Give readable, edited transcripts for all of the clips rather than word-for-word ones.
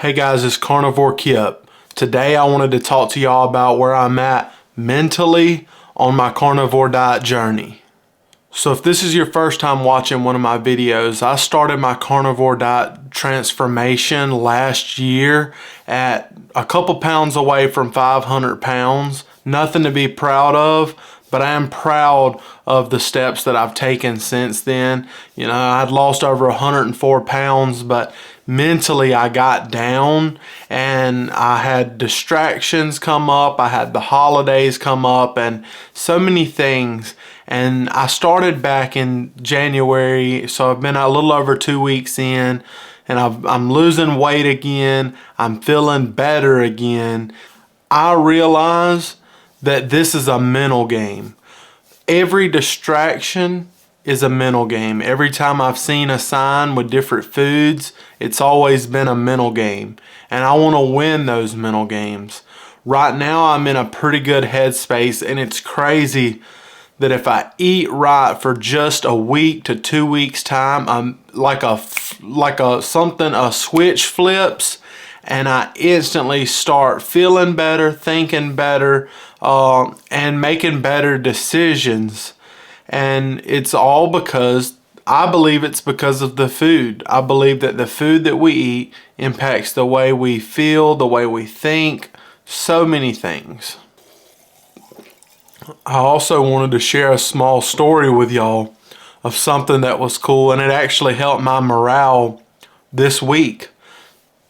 Hey guys, it's Carnivore Kip. Today I wanted to talk to y'all about where I'm at mentally on my carnivore diet journey. So if this is your first time watching one of my videos, I started my carnivore diet transformation last year at a couple pounds away from 500 pounds. Nothing to be proud of, but I am proud of the steps that I've taken since then. You know, I'd lost over 104 pounds, but mentally I got down and I had distractions come up. I had the holidays come up and so many things. And I started back in January, so I've been a little over 2 weeks in, and I'm losing weight again. I'm feeling better again. I realize that this is a mental game. Every distraction is a mental game. Every time I've seen a sign with different foods, it's always been a mental game. And I want to win those mental games. Right now I'm in a pretty good headspace, and it's crazy that if I eat right for just a week to 2 weeks time, I'm a switch flips, and I instantly start feeling better, thinking better, and making better decisions. And it's all because, I believe it's because of the food. I believe that the food that we eat impacts the way we feel, the way we think, so many things. I also wanted to share a small story with y'all of something that was cool, and it actually helped my morale this week.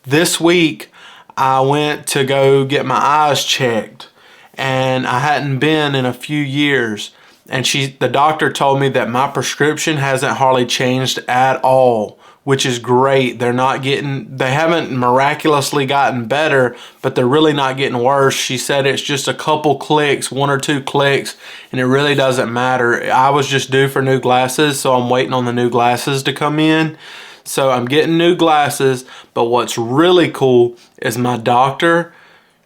This week, I went to go get my eyes checked, and I hadn't been in a few years. And the doctor told me that my prescription hasn't hardly changed at all, which is great. They haven't miraculously gotten better, but they're really not getting worse. She said it's just a couple clicks, 1 or 2 clicks, and it really doesn't matter. I was just due for new glasses, so I'm waiting on the new glasses to come in. So I'm getting new glasses, but what's really cool is my doctor,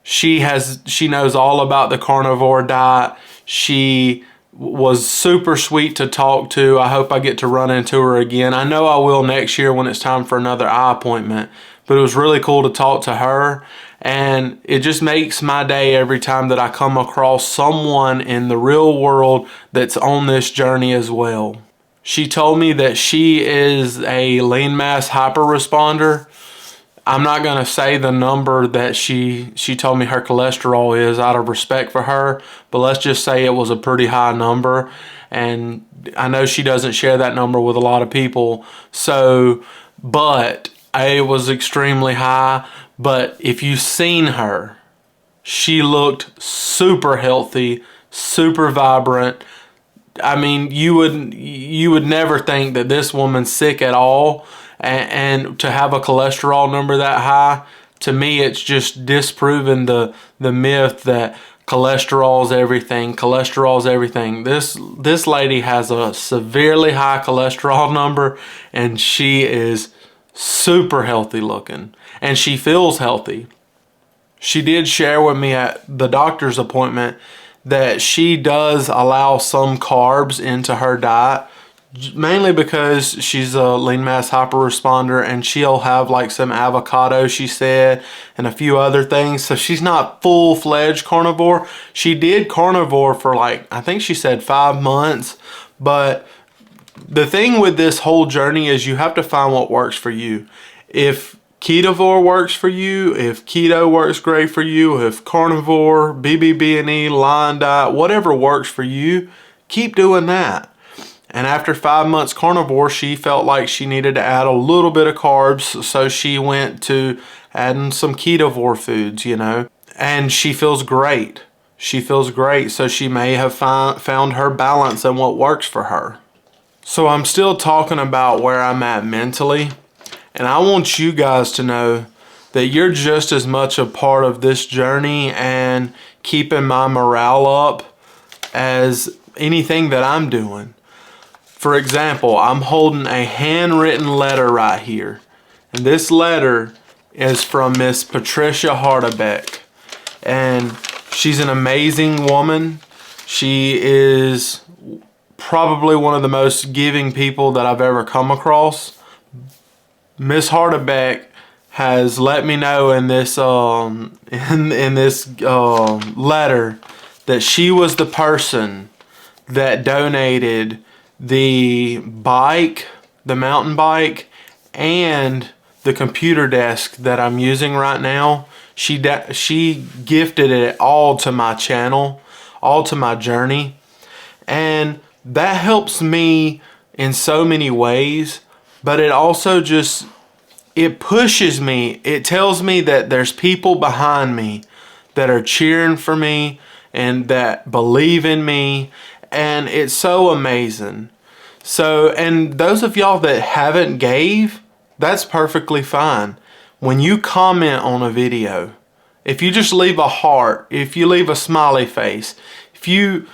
she knows all about the carnivore diet. She was super sweet to talk to. I hope I get to run into her again. I know I will next year when it's time for another eye appointment, but it was really cool to talk to her, and it just makes my day every time that I come across someone in the real world that's on this journey as well. She told me that she is a lean mass hyperresponder. I'm not going to say the number that she told me her cholesterol is out of respect for her, but let's just say it was a pretty high number, and I know she doesn't share that number with a lot of people. So, but it was extremely high. But if you've seen her, she looked super healthy, super vibrant. I mean, you would never think that this woman's sick at all. And to have a cholesterol number that high, to me, it's just disproving the myth that cholesterol's everything. Cholesterol's everything. This lady has a severely high cholesterol number, and she is super healthy looking, and she feels healthy. She did share with me at the doctor's appointment that she does allow some carbs into her diet, mainly because she's a lean mass hyperresponder, and she'll have like some avocado, she said, and a few other things. So she's not full-fledged carnivore. She did carnivore for I think she said 5 months. But the thing with this whole journey is you have to find what works for you. If ketovore works for you, if keto works great for you, if carnivore, bbbe, line diet, whatever works for you, keep doing that. And after 5 months carnivore, she felt like she needed to add a little bit of carbs, so she went to adding some ketovore foods, and she feels great. She feels great, so she may have found her balance and what works for her. So I'm still talking about where I'm at mentally, and I want you guys to know that you're just as much a part of this journey and keeping my morale up as anything that I'm doing. For example, I'm holding a handwritten letter right here. And this letter is from Miss Patricia Hardebeck. And she's an amazing woman. She is probably one of the most giving people that I've ever come across. Miss Hardebeck has let me know in this letter that she was the person that donated the bike, the mountain bike, and the computer desk that I'm using right now. She gifted it all to my channel, all to my journey, and that helps me in so many ways. But it also just, it pushes me. It tells me that there's people behind me that are cheering for me and that believe in me, and it's so amazing. So, and those of y'all that haven't gave, that's perfectly fine. When you comment on a video, if you just leave a heart, if you leave a smiley face, if you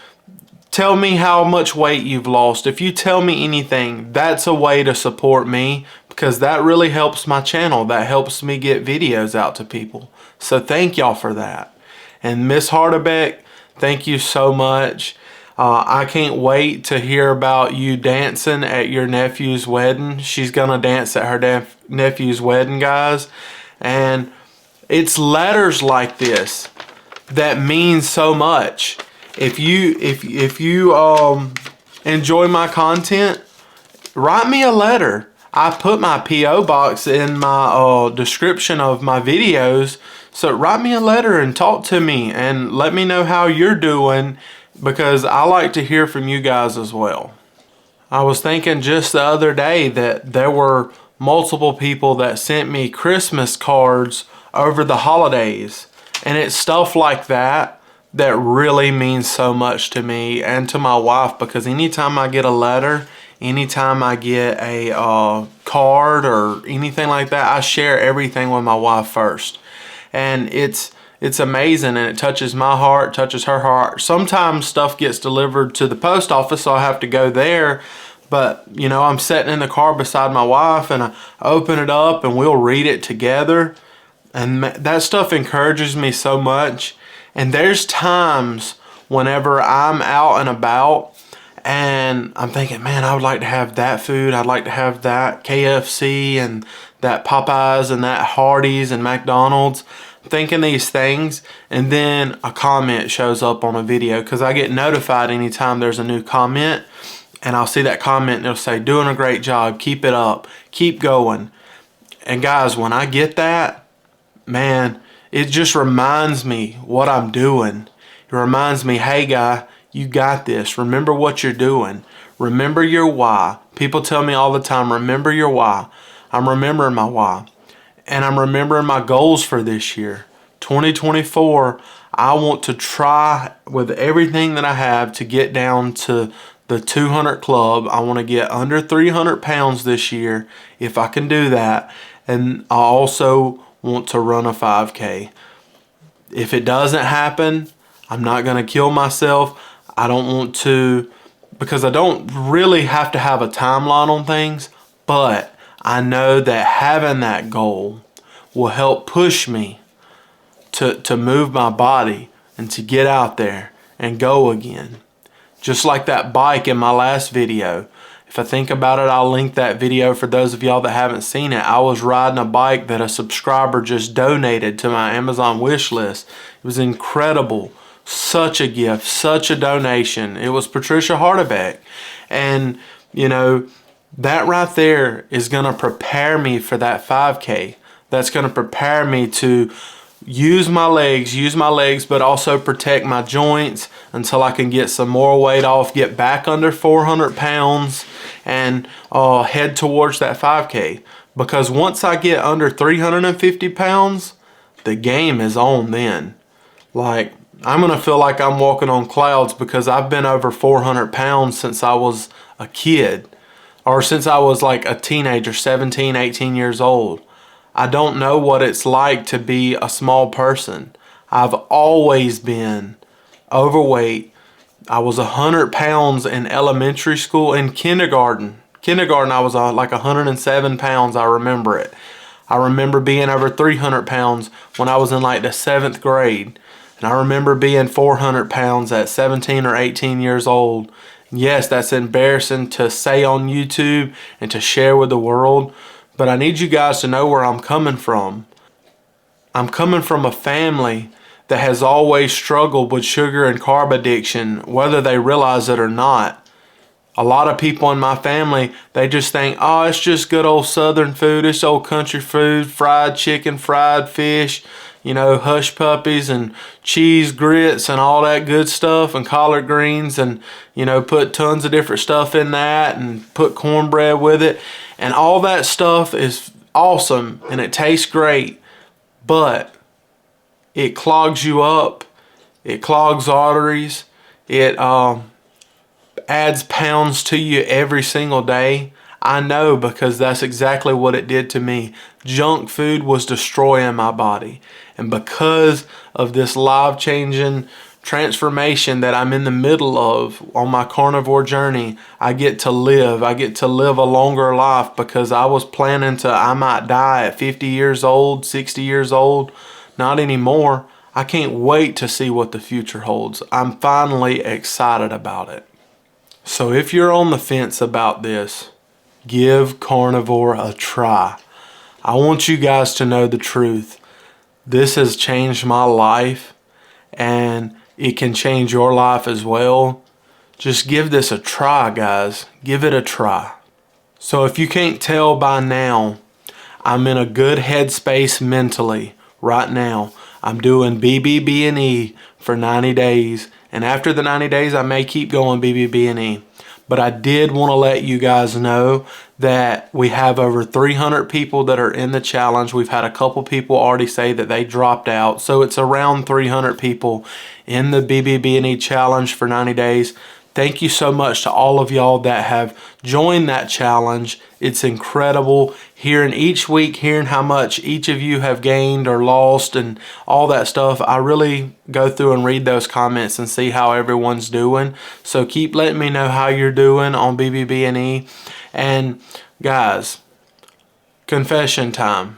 tell me how much weight you've lost, if you tell me anything, that's a way to support me, because that really helps my channel. That helps me get videos out to people. So thank y'all for that. And Miss Hardebeck, thank you so much. I can't wait to hear about you dancing at your nephew's wedding. She's gonna dance at her nephew's wedding, guys. And it's letters like this that mean so much. If you enjoy my content, write me a letter. I put my P.O. box in my description of my videos. So write me a letter and talk to me and let me know how you're doing, because I like to hear from you guys as well. I was thinking just the other day that there were multiple people that sent me Christmas cards over the holidays, and it's stuff like that that really means so much to me and to my wife, because anytime I get a letter, anytime I get a card or anything like that, I share everything with my wife first. And it's amazing, and it touches my heart, touches her heart. Sometimes stuff gets delivered to the post office, so I have to go there. But, you know, I'm sitting in the car beside my wife, and I open it up, and we'll read it together. And that stuff encourages me so much. And there's times whenever I'm out and about, and I'm thinking, man, I would like to have that food. I'd like to have that KFC and that Popeyes and that Hardee's and McDonald's. Thinking these things, and then a comment shows up on a video, because I get notified anytime there's a new comment, and I'll see that comment and it'll say, doing a great job, keep it up, keep going. And guys, when I get that, man, it just reminds me what I'm doing. It reminds me, hey guy, you got this. Remember what you're doing. Remember your why. People tell me all the time, remember your why. I'm remembering my why. And I'm remembering my goals for this year. 2024, I want to try with everything that I have to get down to the 200 club. I want to get under 300 pounds this year, if I can do that. And I also want to run a 5K. If it doesn't happen, I'm not going to kill myself. I don't want to, because I don't really have to have a timeline on things, but I know that having that goal will help push me to move my body and to get out there and go again. Just like that bike in my last video. If I think about it, I'll link that video for those of y'all that haven't seen it. I was riding a bike that a subscriber just donated to my Amazon wish list. It was incredible. Such a gift, such a donation. It was Patricia Hardebeck. And, you know, that right there is going to prepare me for that 5K. That's going to prepare me to use my legs, but also protect my joints until I can get some more weight off, get back under 400 pounds, and head towards that 5K. Because once I get under 350 pounds, the game is on then. Like, I'm going to feel like I'm walking on clouds, because I've been over 400 pounds since I was a kid. Or since I was like a teenager, 17, 18 years old. I don't know what it's like to be a small person. I've always been overweight. I was 100 pounds in elementary school. In kindergarten I was like 107 pounds. I remember it. I remember being over 300 pounds when I was in like the 7th grade. And I remember being 400 pounds at 17 or 18 years old. Yes, that's embarrassing to say on YouTube and to share with the world, but I need you guys to know where I'm coming from. I'm coming from a family that has always struggled with sugar and carb addiction, whether they realize it or not. A lot of people in my family, they just think, oh, it's just good old Southern food, it's old country food, fried chicken, fried fish, you know, hush puppies and cheese grits and all that good stuff, and collard greens, and, you know, put tons of different stuff in that and put cornbread with it. And all that stuff is awesome and it tastes great, but it clogs you up, it clogs arteries, it adds pounds to you every single day. I know, because that's exactly what it did to me. Junk food was destroying my body. And because of this life-changing transformation that I'm in the middle of on my carnivore journey, I get to live. I get to live a longer life, because I was planning to, I might die at 50 years old, 60 years old. Not anymore. I can't wait to see what the future holds. I'm finally excited about it. So if you're on the fence about this, give carnivore a try. I want you guys to know the truth. This has changed my life, and it can change your life as well. Just give this a try, guys. Give it a try. So if you can't tell by now, I'm in a good headspace mentally right now. I'm doing bbbe for 90 days. And after the 90 days, I may keep going bbbe. But I did want to let you guys know that we have over 300 people that are in the challenge. We've had a couple people already say that they dropped out. So it's around 300 people in the bbbe challenge for 90 days. Thank you so much to all of y'all that have joined that challenge. It's incredible hearing each week, hearing how much each of you have gained or lost and all that stuff. I really go through and read those comments and see how everyone's doing. So keep letting me know how you're doing on bbbe. And guys, confession time.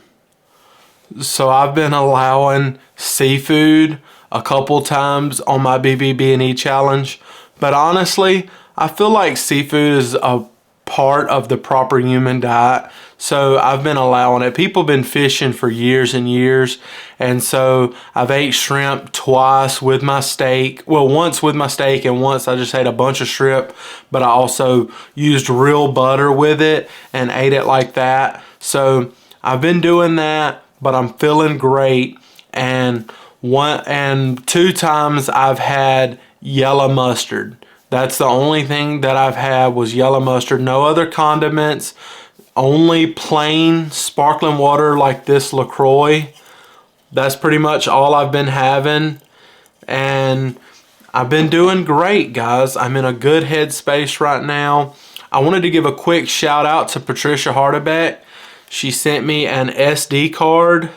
So I've been allowing seafood a couple times on my bbbe challenge. But honestly, I feel like seafood is a part of the proper human diet. So I've been allowing it. People have been fishing for years and years. And so I've ate shrimp twice with my steak. Well, once with my steak, and once I just ate a bunch of shrimp. But I also used real butter with it and ate it like that. So I've been doing that, but I'm feeling great. And 2 times I've had yellow mustard. That's the only thing that I've had was yellow mustard. No other condiments, only plain sparkling water like this LaCroix. That's pretty much all I've been having, and I've been doing great, guys. I'm in a good headspace right now. I wanted to give a quick shout out to Patricia Hardebeck. She sent me an SD card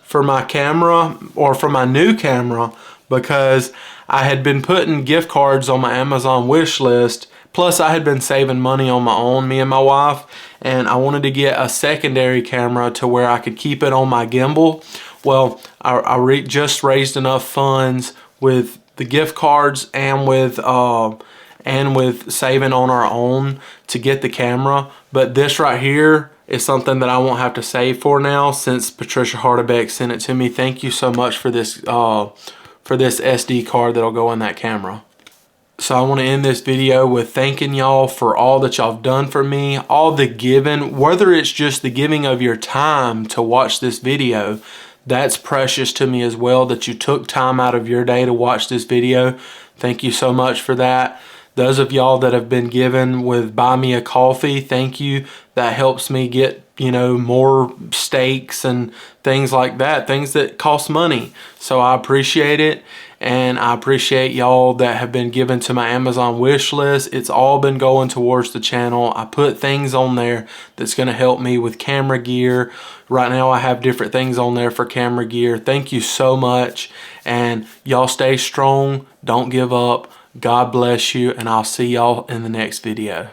for my camera, or for my new camera, because I had been putting gift cards on my Amazon wish list. Plus I had been saving money on my own, me and my wife, and I wanted to get a secondary camera to where I could keep it on my gimbal. Well, I just raised enough funds with the gift cards and with saving on our own to get the camera. But this right here is something that I won't have to save for now, since Patricia Hardebeck sent it to me. Thank you so much for this SD card that'll go in that camera. So I want to end this video with thanking y'all for all that y'all have done for me, all the giving, whether it's just the giving of your time to watch this video. That's precious to me as well, that you took time out of your day to watch this video. Thank you so much for that. Those of y'all that have been giving with Buy Me a Coffee, thank you. That helps me get, you know, more steaks and things like that, things that cost money. So I appreciate it, and I appreciate y'all that have been given to my Amazon wish list. It's all been going towards the channel. I put things on there that's going to help me with camera gear. Right now I have different things on there for camera gear. Thank you so much, and y'all stay strong. Don't give up. God bless you, and I'll see y'all in the next video.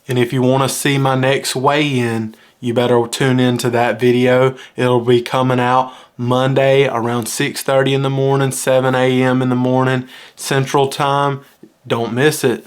And if you want to see my next weigh-in, you better tune into that video. It'll be coming out Monday around 6:30 in the morning, 7 a.m. in the morning, Central Time. Don't miss it.